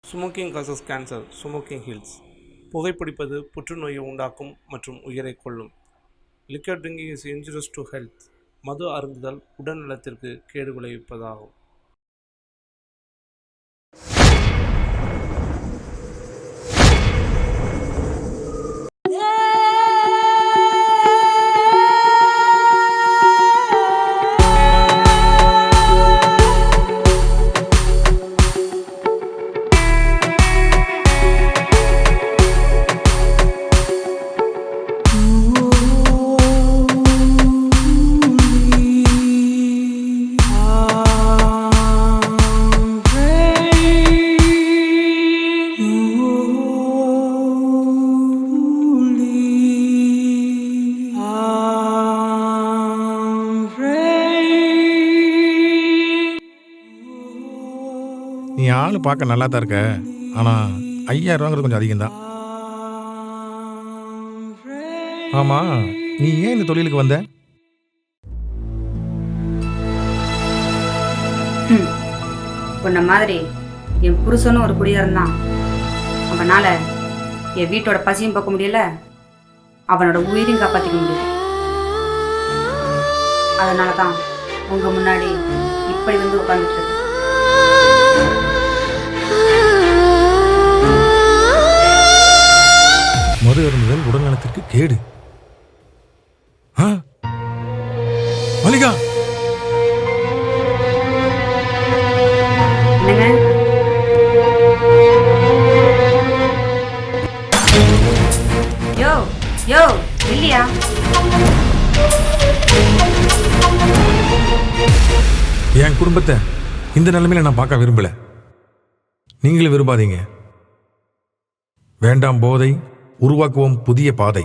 Smoking causes cancer, smoking kills. புகைப்பிடிப்பது புற்றுநோயை உண்டாக்கும் மற்றும் உயிரை கொல்லும். Liquor drinking is injurious to health. மது அருந்துதல் உடல் நலத்திற்கு கேடு விளைவிப்பதாகும். நீ ஆள் பார்க்க நல்லா தான் இருக்க, ஆனால் 5000 கொஞ்சம் அதிகம்தான். ஆமாம், நீ ஏன் இந்த தொழிலுக்கு வந்த? உன்ன மாதிரி என் புருஷனும் ஒரு குடியாரன் தான். அவனால என் வீட்டோட பசியும் பார்க்க முடியல, அவனோட உயிரையும் காப்பாற்றிக்க முடியல. அதனால தான் உங்க முன்னாடி இப்படி வந்து உட்காந்துட்டு இருக்கு. மது அருந்துதல் உடல் நலத்திற்கு கேடு. மல்லிகா, என்னங்க? யோ யோ இல்லையா? என் குடும்பத்தை இந்த நிலைமையில நான் பார்க்க விரும்பல. நீங்களும் விரும்பாதீங்க. வேண்டாம் போதை, உருவாக்குவோம் புதிய பாதை.